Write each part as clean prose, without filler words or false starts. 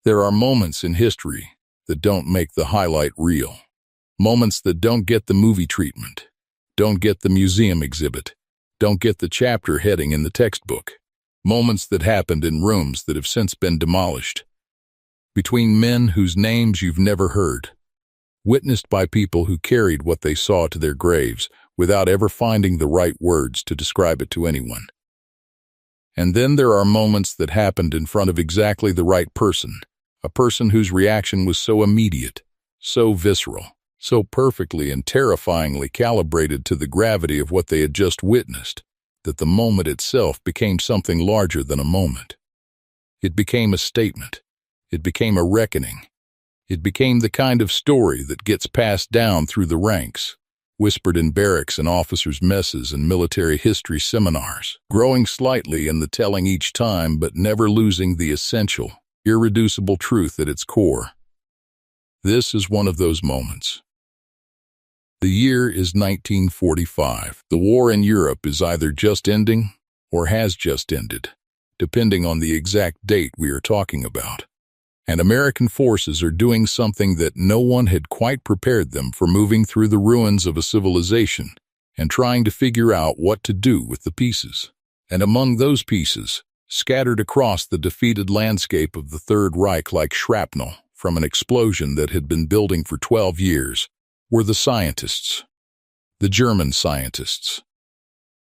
There are moments in history that don't make the highlight reel. Moments that don't get the movie treatment, don't get the museum exhibit, don't get the chapter heading in the textbook. Moments that happened in rooms that have since been demolished. Between men whose names you've never heard. Witnessed by people who carried what they saw to their graves without ever finding the right words to describe it to anyone. And then there are moments that happened in front of exactly the right person, a person whose reaction was so immediate, so visceral, so perfectly and terrifyingly calibrated to the gravity of what they had just witnessed, that the moment itself became something larger than a moment. It became a statement. It became a reckoning. It became the kind of story that gets passed down through the ranks, whispered in barracks and officers' messes and military history seminars, growing slightly in the telling each time but never losing the essential, irreducible truth at its core. This is one of those moments. The year is 1945. The war in Europe is either just ending or has just ended, depending on the exact date we are talking about. And American forces are doing something that no one had quite prepared them for, moving through the ruins of a civilization and trying to figure out what to do with the pieces. And among those pieces, scattered across the defeated landscape of the Third Reich like shrapnel from an explosion that had been building for 12 years, were the scientists, the German scientists.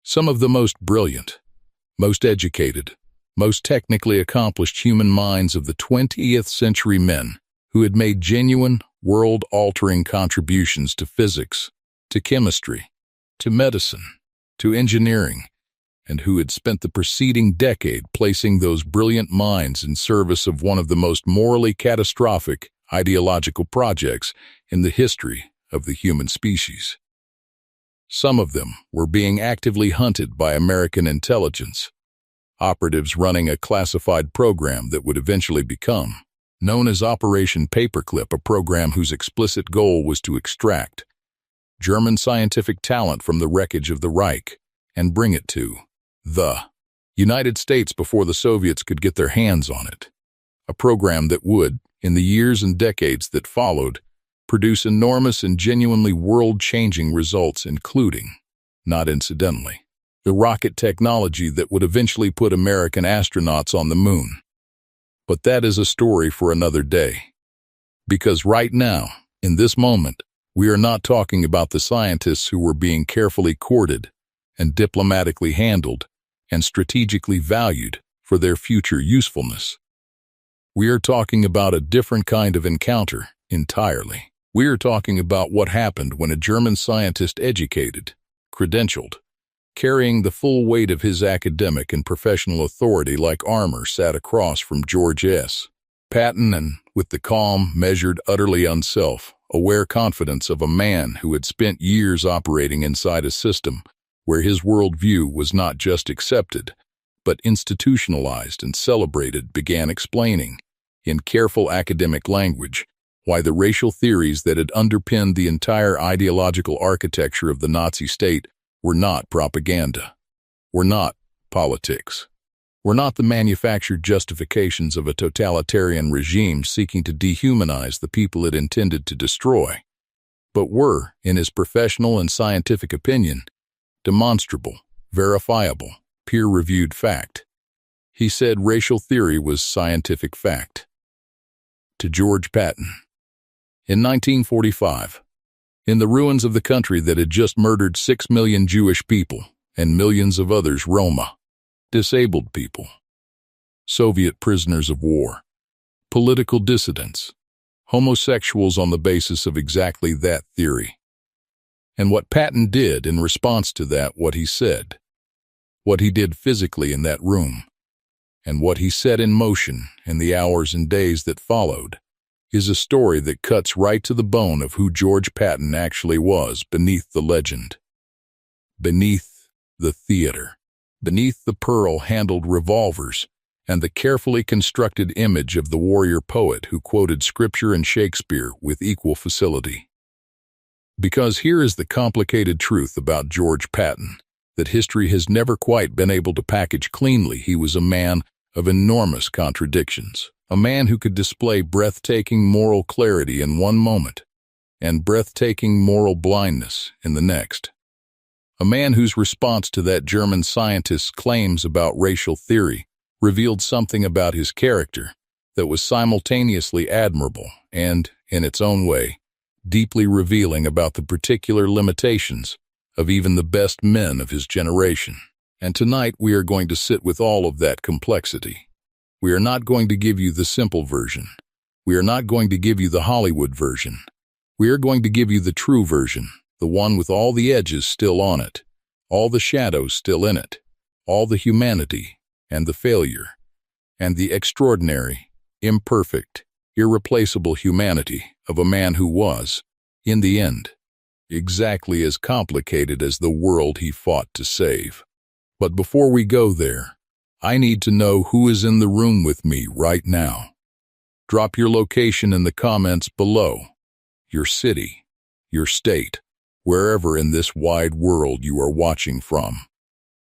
Some of the most brilliant, most educated, most technically accomplished human minds of the 20th century, men who had made genuine, world-altering contributions to physics, to chemistry, to medicine, to engineering, and who had spent the preceding decade placing those brilliant minds in service of one of the most morally catastrophic ideological projects in the history of the human species. Some of them were being actively hunted by American intelligence, operatives running a classified program that would eventually become known as Operation Paperclip, a program whose explicit goal was to extract German scientific talent from the wreckage of the Reich and bring it to the United States before the Soviets could get their hands on it. A program that would, in the years and decades that followed, produce enormous and genuinely world-changing results, including, not incidentally, the rocket technology that would eventually put American astronauts on the moon. But that is a story for another day. Because right now, in this moment, we are not talking about the scientists who were being carefully courted and diplomatically handled and strategically valued for their future usefulness. We are talking about a different kind of encounter entirely. We are talking about what happened when a German scientist, educated, credentialed, carrying the full weight of his academic and professional authority like armor, sat across from George S. Patton, and with the calm, measured, utterly unself-aware confidence of a man who had spent years operating inside a system where his worldview was not just accepted, but institutionalized and celebrated, began explaining, in careful academic language, why the racial theories that had underpinned the entire ideological architecture of the Nazi state were not propaganda, were not politics, were not the manufactured justifications of a totalitarian regime seeking to dehumanize the people it intended to destroy, but were, in his professional and scientific opinion, demonstrable, verifiable, peer-reviewed fact. He said racial theory was scientific fact. To George Patton. In 1945, in the ruins of the country that had just murdered 6 million Jewish people and millions of others, Roma, disabled people, Soviet prisoners of war, political dissidents, homosexuals on the basis of exactly that theory. And what Patton did in response to that, what he said, what he did physically in that room, and what he set in motion in the hours and days that followed, is a story that cuts right to the bone of who George Patton actually was beneath the legend, beneath the theater, beneath the pearl-handled revolvers and the carefully constructed image of the warrior poet who quoted scripture and Shakespeare with equal facility. Because here is the complicated truth about George Patton that history has never quite been able to package cleanly. He was a man of enormous contradictions. A man who could display breathtaking moral clarity in one moment and breathtaking moral blindness in the next. A man whose response to that German scientist's claims about racial theory revealed something about his character that was simultaneously admirable and, in its own way, deeply revealing about the particular limitations of even the best men of his generation. And tonight we are going to sit with all of that complexity. We are not going to give you the simple version. We are not going to give you the Hollywood version. We are going to give you the true version, the one with all the edges still on it, all the shadows still in it, all the humanity and the failure, and the extraordinary, imperfect, irreplaceable humanity of a man who was, in the end, exactly as complicated as the world he fought to save. But before we go there, I need to know who is in the room with me right now. Drop your location in the comments below, your city, your state, wherever in this wide world you are watching from.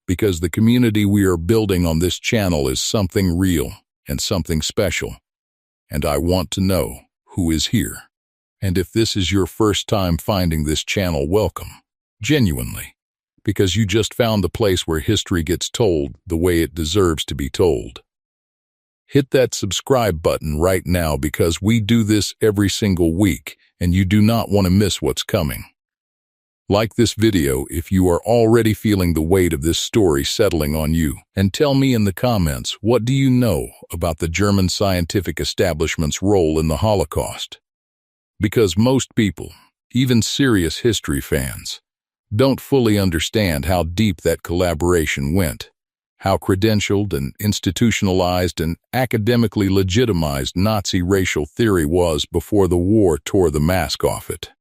Because the community we are building on this channel is something real and something special. And I want to know who is here. And if this is your first time finding this channel, welcome, genuinely, because you just found the place where history gets told the way it deserves to be told. Hit that subscribe button right now because we do this every single week and you do not want to miss what's coming. Like this video if you are already feeling the weight of this story settling on you, and tell me in the comments, what do you know about the German scientific establishment's role in the Holocaust? Because most people, even serious history fans, don't fully understand how deep that collaboration went, how credentialed and institutionalized and academically legitimized Nazi racial theory was before the war tore the mask off it.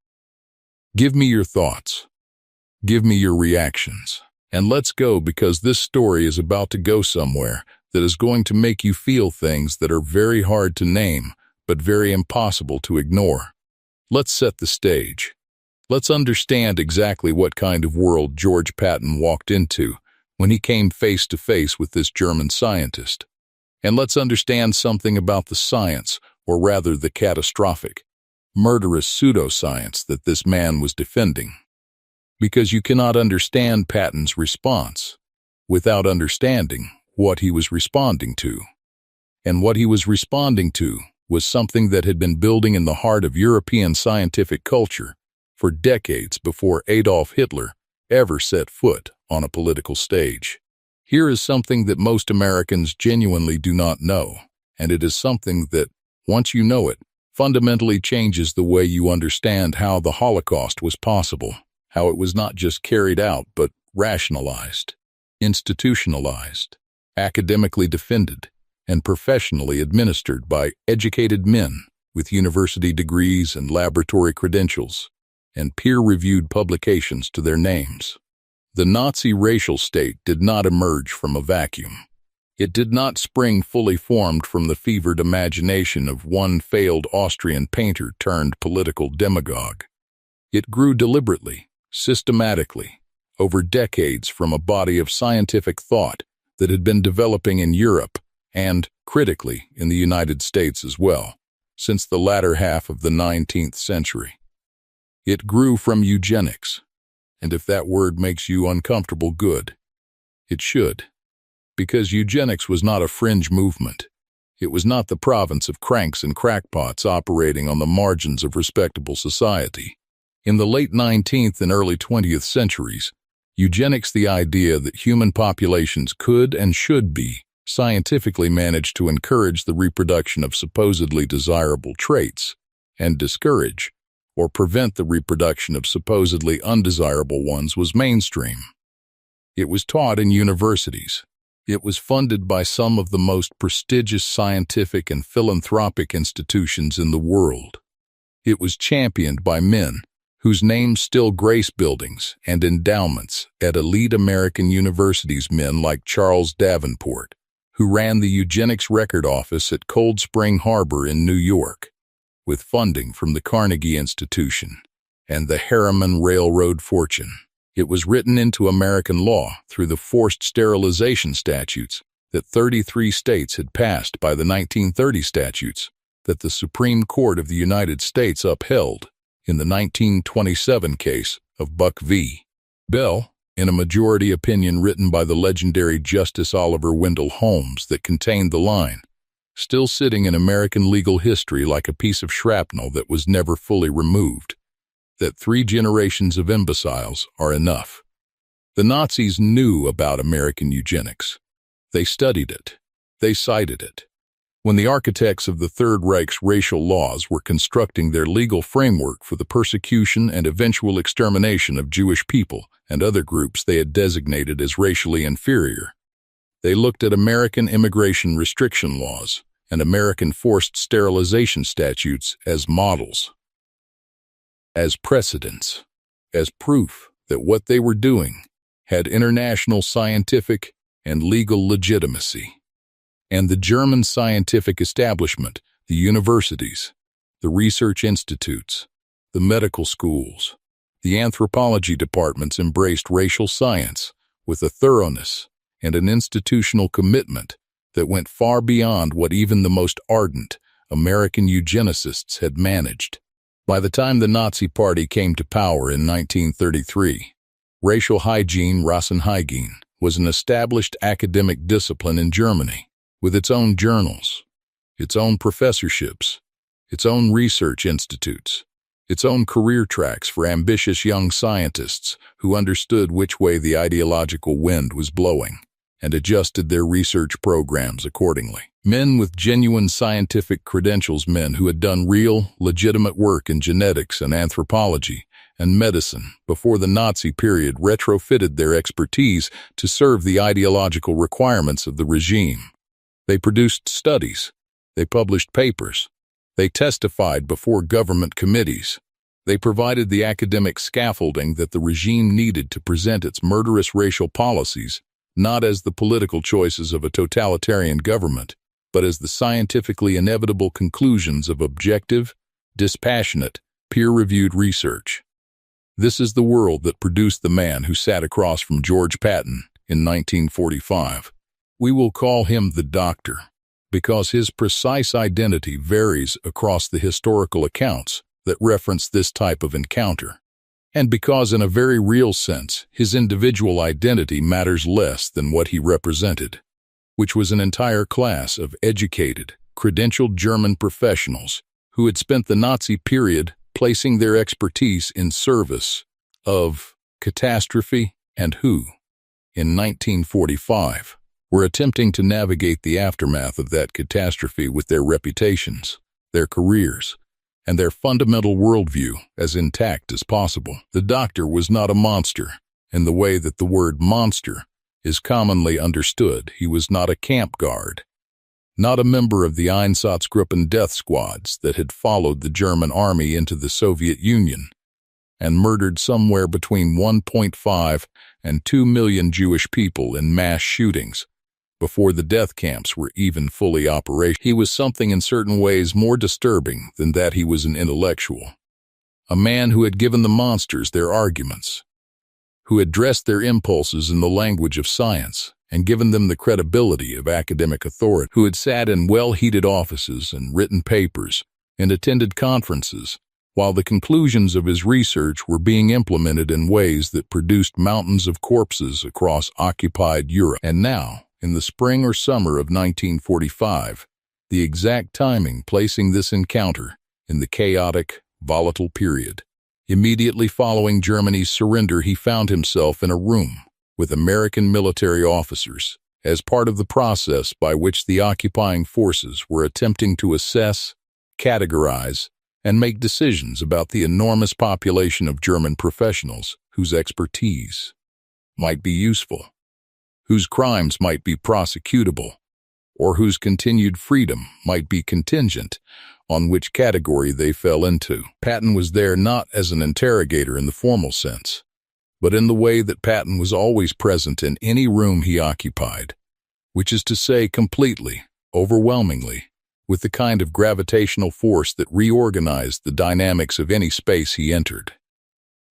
Give me your thoughts. Give me your reactions. And let's go, because this story is about to go somewhere that is going to make you feel things that are very hard to name, but very impossible to ignore. Let's set the stage. Let's understand exactly what kind of world George Patton walked into when he came face to face with this German scientist. And let's understand something about the science, or rather the catastrophic, murderous pseudoscience that this man was defending. Because you cannot understand Patton's response without understanding what he was responding to. And what he was responding to was something that had been building in the heart of European scientific culture for decades before Adolf Hitler ever set foot on a political stage. Here is something that most Americans genuinely do not know, and it is something that, once you know it, fundamentally changes the way you understand how the Holocaust was possible, how it was not just carried out but rationalized, institutionalized, academically defended, and professionally administered by educated men with university degrees and laboratory credentials and peer-reviewed publications to their names. The Nazi racial state did not emerge from a vacuum. It did not spring fully formed from the fevered imagination of one failed Austrian painter turned political demagogue. It grew deliberately, systematically, over decades from a body of scientific thought that had been developing in Europe and, critically, in the United States as well, since the latter half of the 19th century. It grew from eugenics, and if that word makes you uncomfortable, good. It should. Because eugenics was not a fringe movement. It was not the province of cranks and crackpots operating on the margins of respectable society. In the late 19th and early 20th centuries, eugenics, the idea that human populations could and should be scientifically managed to encourage the reproduction of supposedly desirable traits and discourage or prevent the reproduction of supposedly undesirable ones, was mainstream. It was taught in universities. It was funded by some of the most prestigious scientific and philanthropic institutions in the world. It was championed by men whose names still grace buildings and endowments at elite American universities, men like Charles Davenport, who ran the eugenics record office at Cold Spring Harbor in New York, with funding from the Carnegie Institution and the Harriman Railroad fortune. It was written into American law through the forced sterilization statutes that 33 states had passed by the 1930 statutes that the Supreme Court of the United States upheld in the 1927 case of Buck v. Bell, in a majority opinion written by the legendary Justice Oliver Wendell Holmes that contained the line, still sitting in American legal history like a piece of shrapnel that was never fully removed, that 3 generations of imbeciles are enough. The Nazis knew about American eugenics. They studied it. They cited it. When the architects of the Third Reich's racial laws were constructing their legal framework for the persecution and eventual extermination of Jewish people and other groups they had designated as racially inferior, they looked at American immigration restriction laws and American forced sterilization statutes as models, as precedents, as proof that what they were doing had international scientific and legal legitimacy. And the German scientific establishment, the universities, the research institutes, the medical schools, the anthropology departments embraced racial science with a thoroughness and an institutional commitment that went far beyond what even the most ardent American eugenicists had managed. By the time the Nazi Party came to power in 1933, racial hygiene, Rassenhygiene, was an established academic discipline in Germany, with its own journals, its own professorships, its own research institutes, its own career tracks for ambitious young scientists who understood which way the ideological wind was blowing and adjusted their research programs accordingly. Men with genuine scientific credentials, men who had done real, legitimate work in genetics and anthropology and medicine before the Nazi period, retrofitted their expertise to serve the ideological requirements of the regime. They produced studies, they published papers, they testified before government committees, they provided the academic scaffolding that the regime needed to present its murderous racial policies not as the political choices of a totalitarian government, but as the scientifically inevitable conclusions of objective, dispassionate, peer-reviewed research. This is the world that produced the man who sat across from George Patton in 1945. We will call him the Doctor, because his precise identity varies across the historical accounts that reference this type of encounter, and because in a very real sense his individual identity matters less than what he represented, which was an entire class of educated, credentialed German professionals who had spent the Nazi period placing their expertise in service of catastrophe and who, in 1945, were attempting to navigate the aftermath of that catastrophe with their reputations, their careers, and their fundamental worldview as intact as possible. The Doctor was not a monster in the way that the word monster is commonly understood. He was not a camp guard, not a member of the Einsatzgruppen death squads that had followed the German army into the Soviet Union and murdered somewhere between 1.5 and 2 million Jewish people in mass shootings before the death camps were even fully operational. He was something in certain ways more disturbing than that he was an intellectual, a man who had given the monsters their arguments, who had dressed their impulses in the language of science and given them the credibility of academic authority, who had sat in well-heated offices and written papers and attended conferences while the conclusions of his research were being implemented in ways that produced mountains of corpses across occupied Europe. And now, in the spring or summer of 1945, the exact timing placing this encounter in the chaotic, volatile period. Immediately following Germany's surrender, he found himself in a room with American military officers as part of the process by which the occupying forces were attempting to assess, categorize, and make decisions about the enormous population of German professionals whose expertise might be useful, whose crimes might be prosecutable, or whose continued freedom might be contingent on which category they fell into. Patton was there not as an interrogator in the formal sense, but in the way that Patton was always present in any room he occupied, which is to say completely, overwhelmingly, with the kind of gravitational force that reorganized the dynamics of any space he entered.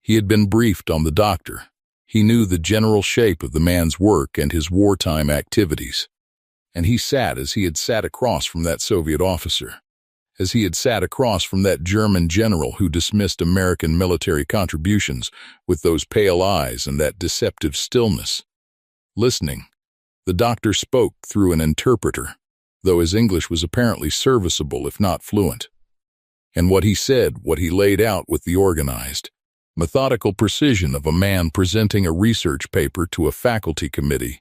He had been briefed on the Doctor. He knew the general shape of the man's work and his wartime activities. And he sat as he had sat across from that Soviet officer, as he had sat across from that German general who dismissed American military contributions with those pale eyes and that deceptive stillness. Listening, the doctor spoke through an interpreter, though his English was apparently serviceable if not fluent. And what he said, what he laid out with the organized, methodical precision of a man presenting a research paper to a faculty committee,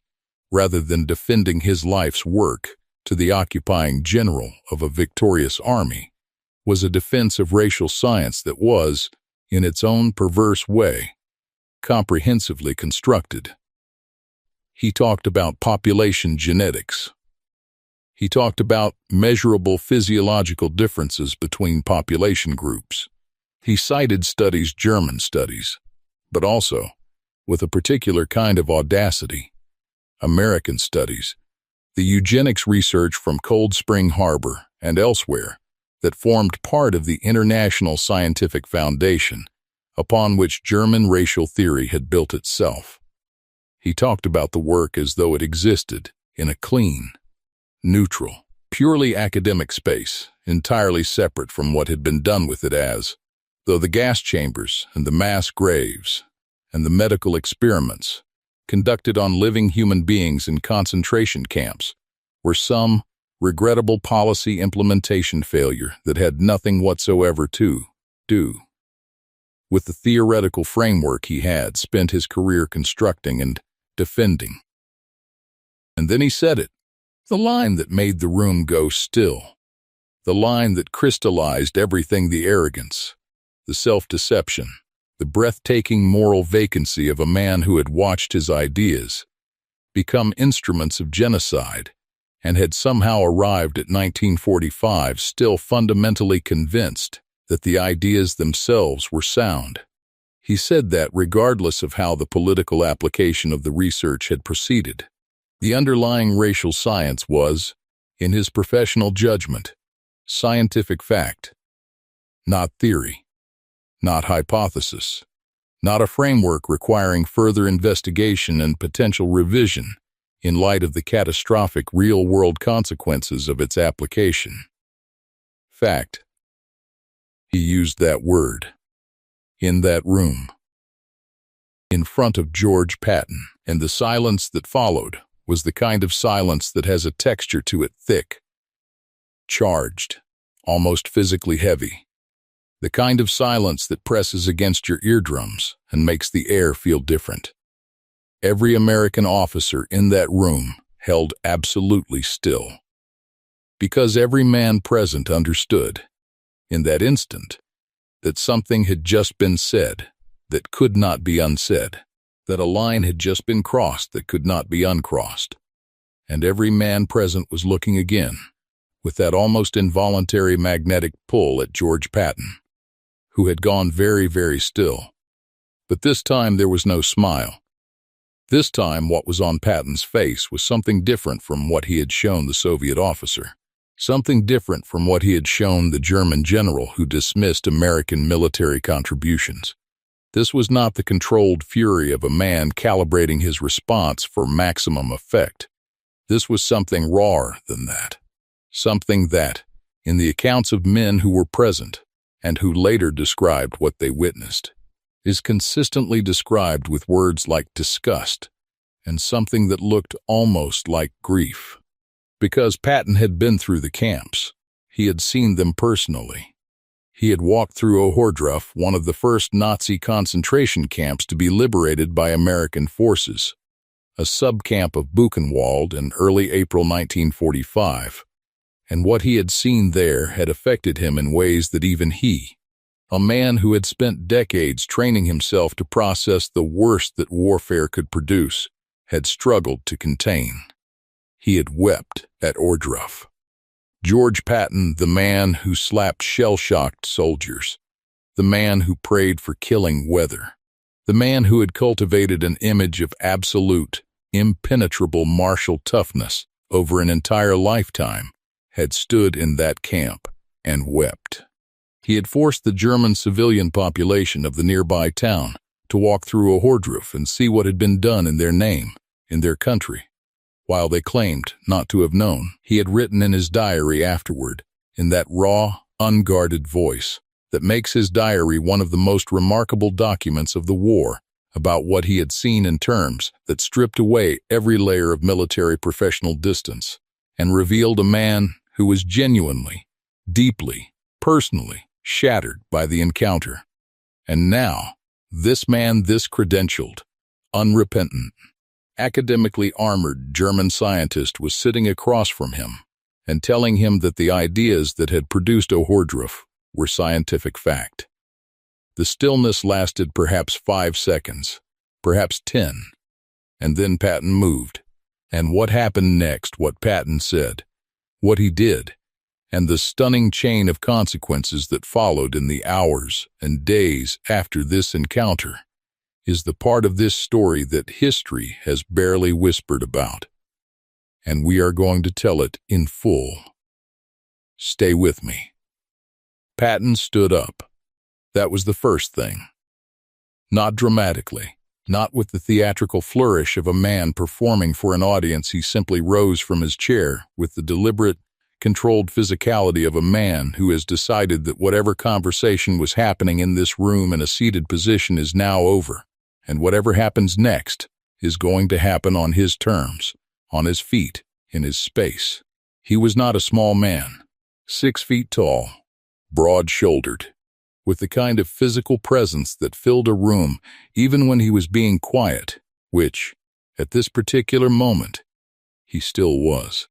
rather than defending his life's work to the occupying general of a victorious army, was a defense of racial science that was, in its own perverse way, comprehensively constructed. He talked about population genetics. He talked about measurable physiological differences between population groups. He cited studies, German studies, but also, with a particular kind of audacity, American studies, the eugenics research from Cold Spring Harbor and elsewhere that formed part of the international scientific foundation upon which German racial theory had built itself. He talked about the work as though it existed in a clean, neutral, purely academic space, entirely separate from what had been done with it as, though the gas chambers and the mass graves and the medical experiments conducted on living human beings in concentration camps were some regrettable policy implementation failure that had nothing whatsoever to do with the theoretical framework he had spent his career constructing and defending. And then he said it, the line that made the room go still, the line that crystallized everything, the arrogance, the self-deception, the breathtaking moral vacancy of a man who had watched his ideas become instruments of genocide and had somehow arrived at 1945 still fundamentally convinced that the ideas themselves were sound. He said that regardless of how the political application of the research had proceeded, the underlying racial science was, in his professional judgment, scientific fact, not theory, not hypothesis, not a framework requiring further investigation and potential revision in light of the catastrophic real-world consequences of its application. Fact. He used that word. In that room, in front of George Patton, and the silence that followed was the kind of silence that has a texture to it, thick, charged, almost physically heavy. The kind of silence that presses against your eardrums and makes the air feel different. Every American officer in that room held absolutely still, because every man present understood, in that instant, that something had just been said that could not be unsaid, that a line had just been crossed that could not be uncrossed. And every man present was looking again, with that almost involuntary magnetic pull at George Patton, who had gone very, very still. But this time there was no smile. This time what was on Patton's face was something different from what he had shown the Soviet officer. Something different from what he had shown the German general who dismissed American military contributions. This was not the controlled fury of a man calibrating his response for maximum effect. This was something rawer than that. Something that, in the accounts of men who were present, and who later described what they witnessed, is consistently described with words like disgust, and something that looked almost like grief. Because Patton had been through the camps, he had seen them personally. He had walked through Ohrdruf, one of the first Nazi concentration camps to be liberated by American forces, a subcamp of Buchenwald in early April 1945, and what he had seen there had affected him in ways that even he, a man who had spent decades training himself to process the worst that warfare could produce, had struggled to contain. He had wept at Ohrdruf. George Patton, the man who slapped shell-shocked soldiers, the man who prayed for killing weather, the man who had cultivated an image of absolute, impenetrable martial toughness over an entire lifetime, had stood in that camp and wept. He had forced the German civilian population of the nearby town to walk through Ohrdruf and see what had been done in their name, in their country. while they claimed not to have known. He had written in his diary afterward, in that raw, unguarded voice that makes his diary one of the most remarkable documents of the war, about what he had seen in terms that stripped away every layer of military professional distance and revealed a man who was genuinely, deeply, personally shattered by the encounter. And now, this man, this credentialed, unrepentant, academically armored German scientist was sitting across from him and telling him that the ideas that had produced Ohrdruf were scientific fact. The stillness lasted perhaps 5 seconds, perhaps 10, and then Patton moved. And what happened next, what Patton said, what he did, and the stunning chain of consequences that followed in the hours and days after this encounter, is the part of this story that history has barely whispered about. And we are going to tell it in full. Stay with me. Patton stood up. That was the first thing. Not dramatically, not with the theatrical flourish of a man performing for an audience. He simply rose from his chair with the deliberate, controlled physicality of a man who has decided that whatever conversation was happening in this room in a seated position is now over, and whatever happens next is going to happen on his terms, on his feet, in his space. He was not a small man, 6 feet tall, broad-shouldered, with the kind of physical presence that filled a room even when he was being quiet, which, at this particular moment, he still was.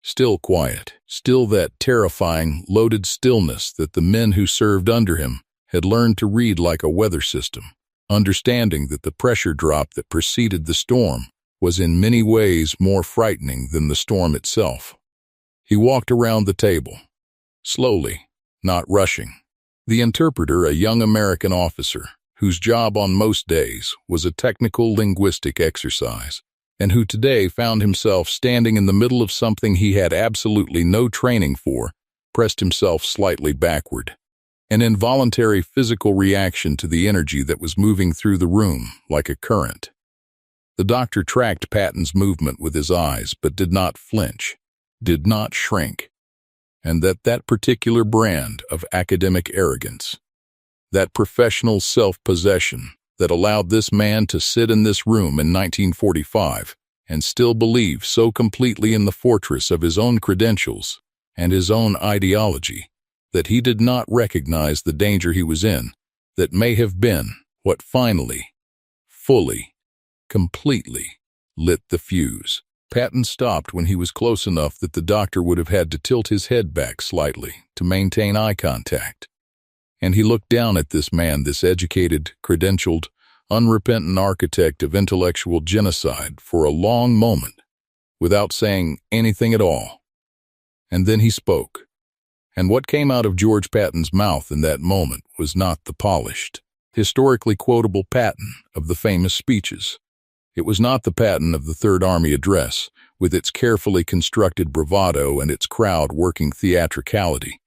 Still quiet, still that terrifying, loaded stillness that the men who served under him had learned to read like a weather system, understanding that the pressure drop that preceded the storm was in many ways more frightening than the storm itself. He walked around the table, slowly, not rushing. The interpreter, a young American officer, whose job on most days was a technical linguistic exercise, and who today found himself standing in the middle of something he had absolutely no training for, pressed himself slightly backward. An involuntary physical reaction to the energy that was moving through the room like a current. The doctor tracked Patton's movement with his eyes, but did not flinch, did not shrink. And that particular brand of academic arrogance, that professional self-possession that allowed this man to sit in this room in 1945 and still believe so completely in the fortress of his own credentials and his own ideology that he did not recognize the danger he was in, that may have been what finally, fully, completely lit the fuse. Patton stopped when he was close enough that the doctor would have had to tilt his head back slightly to maintain eye contact. And he looked down at this man, this educated, credentialed, unrepentant architect of intellectual genocide for a long moment, without saying anything at all. And then he spoke. And what came out of George Patton's mouth in that moment was not the polished, historically quotable Patton of the famous speeches. It was not the Patton of the Third Army Address, with its carefully constructed bravado and its crowd-working theatricality.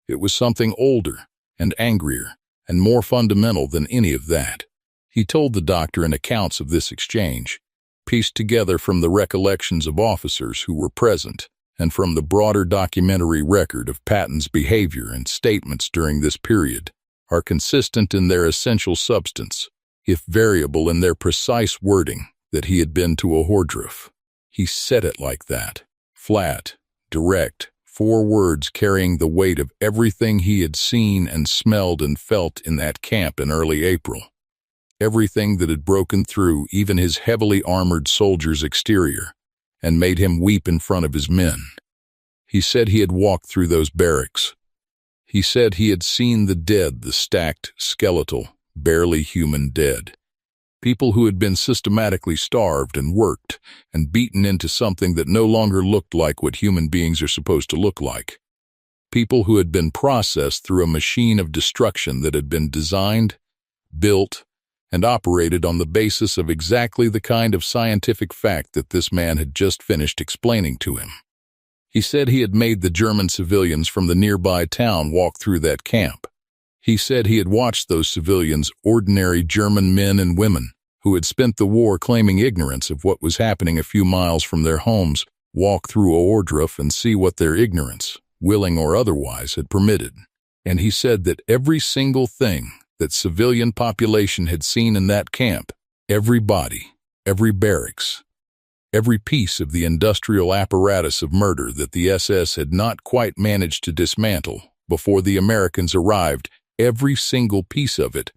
It was something older and angrier and more fundamental than any of that. He told the doctor in accounts of this exchange, pieced together from the recollections of officers who were present and from the broader documentary record of Patton's behavior and statements during this period, are consistent in their essential substance, if variable in their precise wording, that he had been to Ohrdruf. He said it like that, flat, direct, 4 words carrying the weight of everything he had seen and smelled and felt in that camp in early April. Everything that had broken through even his heavily armored soldier's exterior and made him weep in front of his men. He said he had walked through those barracks. He said he had seen the dead, the stacked, skeletal, barely human dead. People who had been systematically starved and worked and beaten into something that no longer looked like what human beings are supposed to look like. People who had been processed through a machine of destruction that had been designed, built, and operated on the basis of exactly the kind of scientific fact that this man had just finished explaining to him. He said he had made the German civilians from the nearby town walk through that camp. He said he had watched those civilians, ordinary German men and women, who had spent the war claiming ignorance of what was happening a few miles from their homes, walk through Ohrdruf and see what their ignorance, willing or otherwise, had permitted. And he said that every single thing that civilian population had seen in that camp, every body, every barracks, every piece of the industrial apparatus of murder that the SS had not quite managed to dismantle before the Americans arrived, every single piece of it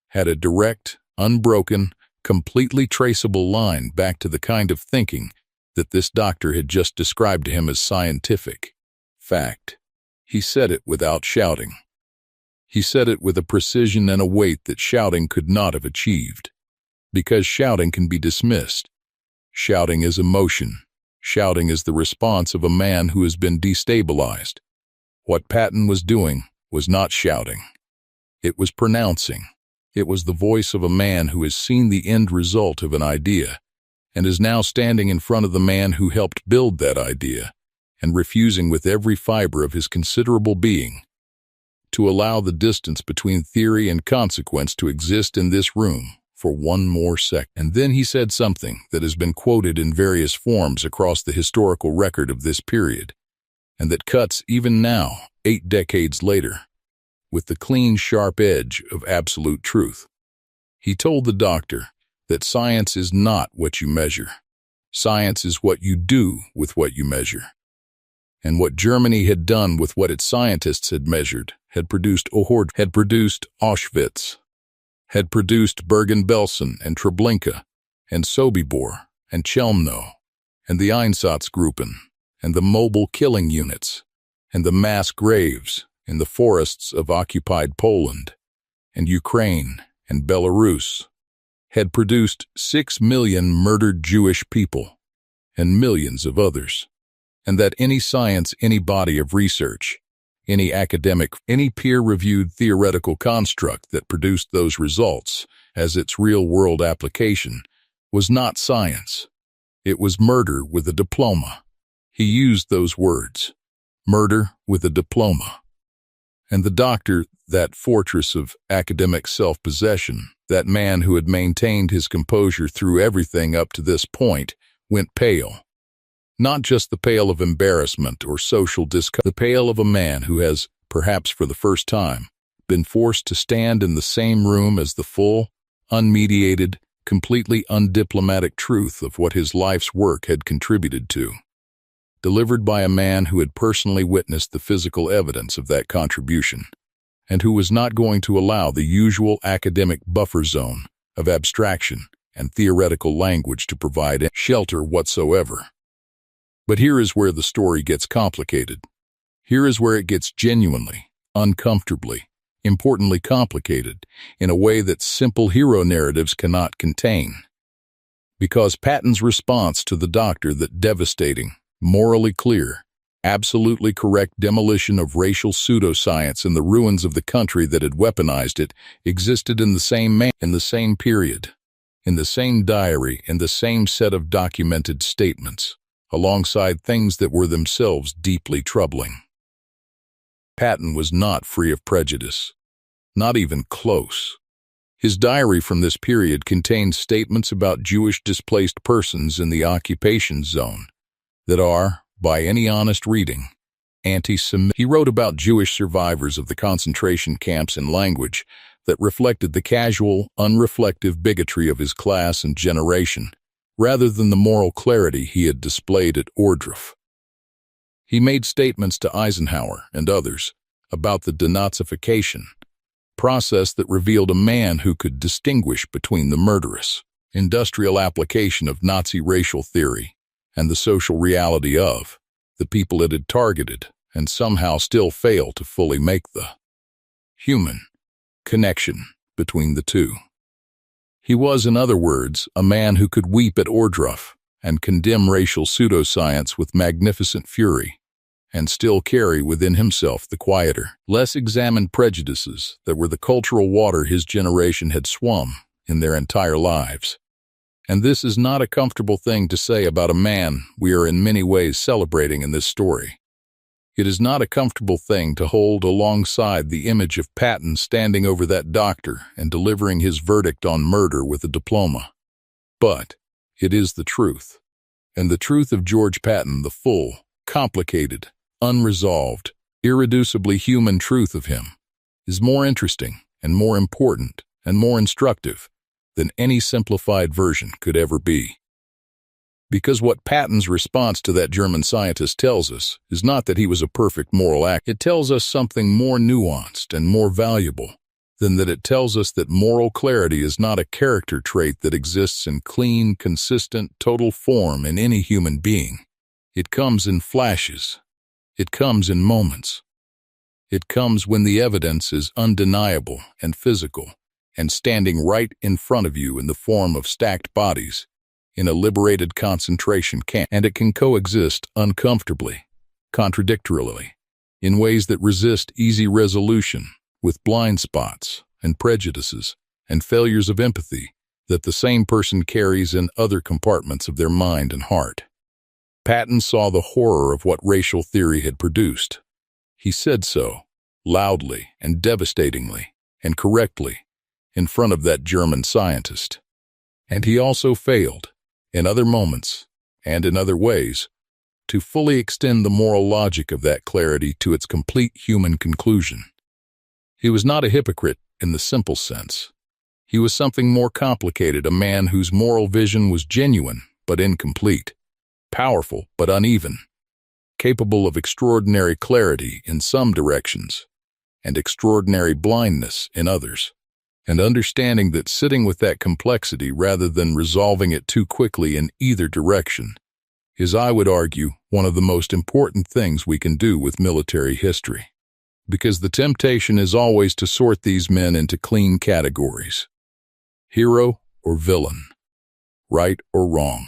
had a direct, unbroken, completely traceable line back to the kind of thinking that this doctor had just described to him as scientific fact. He said it without shouting. He said it with a precision and a weight that shouting could not have achieved. Because shouting can be dismissed. Shouting is emotion. Shouting is the response of a man who has been destabilized. What Patton was doing was not shouting. It was pronouncing. It was the voice of a man who has seen the end result of an idea and is now standing in front of the man who helped build that idea and refusing with every fiber of his considerable being to allow the distance between theory and consequence to exist in this room for one more second. And then he said something that has been quoted in various forms across the historical record of this period, and that cuts even now, 8 decades later, with the clean, sharp edge of absolute truth. He told the doctor that science is not what you measure. Science is what you do with what you measure. And what Germany had done with what its scientists had measured had produced Ohrdruf, had produced Auschwitz, had produced Bergen-Belsen and Treblinka, and Sobibor, and Chelmno, and the Einsatzgruppen, and the mobile killing units, and the mass graves in the forests of occupied Poland, and Ukraine, and Belarus, had produced 6 million murdered Jewish people, and millions of others, and that any science, any body of research, any academic, any peer-reviewed theoretical construct that produced those results as its real-world application was not science. It was murder with a diploma. He used those words, murder with a diploma. And the doctor, that fortress of academic self-possession, that man who had maintained his composure through everything up to this point, went pale. Not just the pale of embarrassment or social discomfort, the pale of a man who has, perhaps for the first time, been forced to stand in the same room as the full, unmediated, completely undiplomatic truth of what his life's work had contributed to, delivered by a man who had personally witnessed the physical evidence of that contribution, and who was not going to allow the usual academic buffer zone of abstraction and theoretical language to provide shelter whatsoever. But here is where the story gets complicated. Here is where it gets genuinely, uncomfortably, importantly complicated in a way that simple hero narratives cannot contain. Because Patton's response to the doctor that devastating, morally clear, absolutely correct demolition of racial pseudoscience in the ruins of the country that had weaponized it existed in the same in the same period, in the same diary, in the same set of documented statements, alongside things that were themselves deeply troubling. Patton was not free of prejudice, not even close. His diary from this period contains statements about Jewish displaced persons in the occupation zone that are, by any honest reading, anti-Semitic. He wrote about Jewish survivors of the concentration camps in language that reflected the casual, unreflective bigotry of his class and generation, rather than the moral clarity he had displayed at Ohrdruf. He made statements to Eisenhower and others about the denazification process that revealed a man who could distinguish between the murderous, industrial application of Nazi racial theory and the social reality of the people it had targeted, and somehow still fail to fully make the human connection between the two. He was, in other words, a man who could weep at Ohrdruf and condemn racial pseudoscience with magnificent fury, and still carry within himself the quieter, less examined prejudices that were the cultural water his generation had swum in their entire lives. And this is not a comfortable thing to say about a man we are in many ways celebrating in this story. It is not a comfortable thing to hold alongside the image of Patton standing over that doctor and delivering his verdict on murder with a diploma. But it is the truth. And the truth of George Patton, the full, complicated, unresolved, irreducibly human truth of him, is more interesting and more important and more instructive than any simplified version could ever be. Because what Patton's response to that German scientist tells us is not that he was a perfect moral act. It tells us something more nuanced and more valuable than that. It tells us that moral clarity is not a character trait that exists in clean, consistent, total form in any human being. It comes in flashes. It comes in moments. It comes when the evidence is undeniable and physical and standing right in front of you in the form of stacked bodies in a liberated concentration camp, and it can coexist uncomfortably, contradictorily, in ways that resist easy resolution, with blind spots and prejudices and failures of empathy that the same person carries in other compartments of their mind and heart. Patton saw the horror of what racial theory had produced. He said so, loudly and devastatingly and correctly, in front of that German scientist. And he also failed, in other moments, and in other ways, to fully extend the moral logic of that clarity to its complete human conclusion. He was not a hypocrite in the simple sense. He was something more complicated, a man whose moral vision was genuine but incomplete, powerful but uneven, capable of extraordinary clarity in some directions and extraordinary blindness in others, and understanding that sitting with that complexity rather than resolving it too quickly in either direction is, I would argue, one of the most important things we can do with military history. Because the temptation is always to sort these men into clean categories: hero or villain, right or wrong,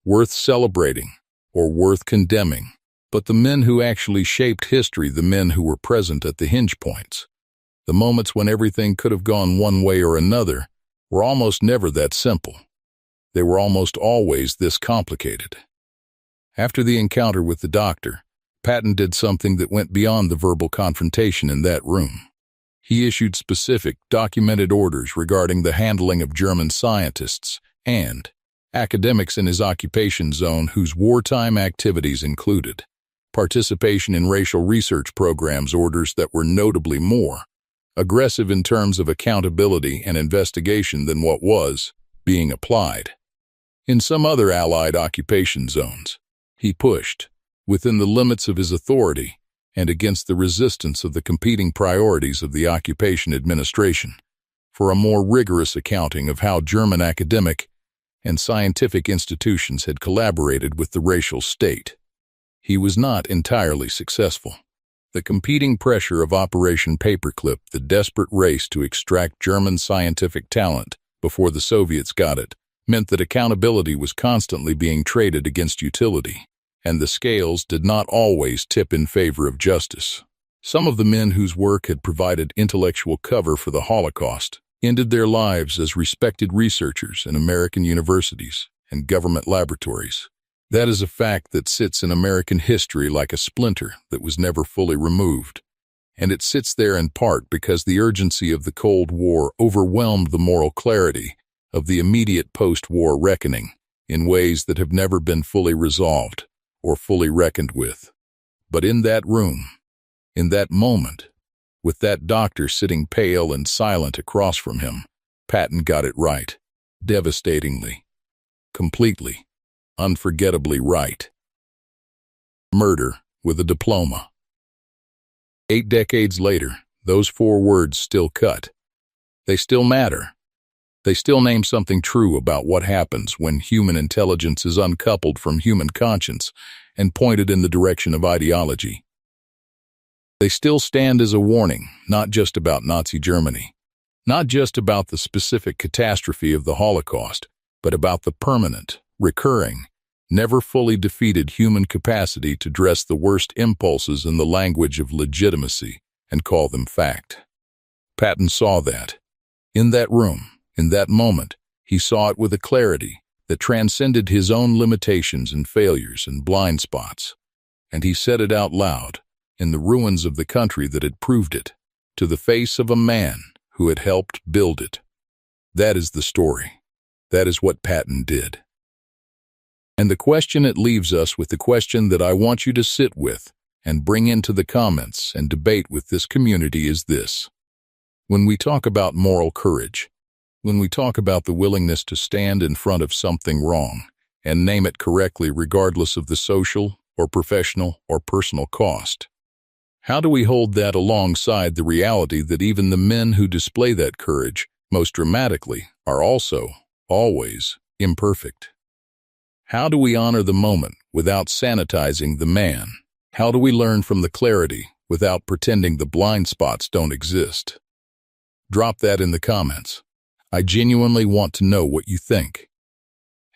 worth celebrating or worth condemning. But the men who actually shaped history, the men who were present at the hinge points, the moments when everything could have gone one way or another, were almost never that simple. They were almost always this complicated. After the encounter with the doctor, Patton did something that went beyond the verbal confrontation in that room. He issued specific, documented orders regarding the handling of German scientists and academics in his occupation zone whose wartime activities included participation in racial research programs, orders that were notably more aggressive in terms of accountability and investigation than what was being applied in some other Allied occupation zones. He pushed, within the limits of his authority and against the resistance of the competing priorities of the occupation administration, for a more rigorous accounting of how German academic and scientific institutions had collaborated with the racial state. He was not entirely successful. The competing pressure of Operation Paperclip, the desperate race to extract German scientific talent before the Soviets got it, meant that accountability was constantly being traded against utility, and the scales did not always tip in favor of justice. Some of the men whose work had provided intellectual cover for the Holocaust ended their lives as respected researchers in American universities and government laboratories. That is a fact that sits in American history like a splinter that was never fully removed, and it sits there in part because the urgency of the Cold War overwhelmed the moral clarity of the immediate post-war reckoning in ways that have never been fully resolved or fully reckoned with. But in that room, in that moment, with that doctor sitting pale and silent across from him, Patton got it right, devastatingly, completely, unforgettably right. Murder with a diploma. 8 decades later, those 4 words still cut. They still matter. They still name something true about what happens when human intelligence is uncoupled from human conscience and pointed in the direction of ideology. They still stand as a warning, not just about Nazi Germany, not just about the specific catastrophe of the Holocaust, but about the permanent, recurring, never fully defeated human capacity to dress the worst impulses in the language of legitimacy and call them fact. Patton saw that. In that room, in that moment, he saw it with a clarity that transcended his own limitations and failures and blind spots, and he said it out loud, in the ruins of the country that had proved it, to the face of a man who had helped build it. That is the story. That is what Patton did. And the question it leaves us with, the question that I want you to sit with and bring into the comments and debate with this community, is this. When we talk about moral courage, when we talk about the willingness to stand in front of something wrong and name it correctly regardless of the social or professional or personal cost, how do we hold that alongside the reality that even the men who display that courage most dramatically are also, always, imperfect? How do we honor the moment without sanitizing the man? How do we learn from the clarity without pretending the blind spots don't exist? Drop that in the comments. I genuinely want to know what you think.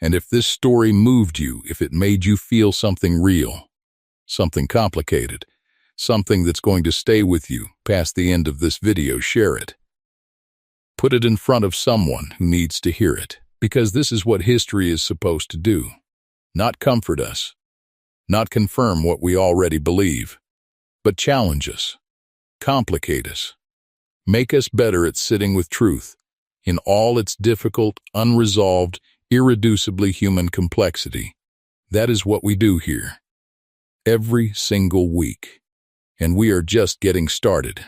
And if this story moved you, if it made you feel something real, something complicated, something that's going to stay with you past the end of this video, share it. Put it in front of someone who needs to hear it, because this is what history is supposed to do. Not comfort us, not confirm what we already believe, but challenge us, complicate us, make us better at sitting with truth in all its difficult, unresolved, irreducibly human complexity. That is what we do here, every single week, and we are just getting started.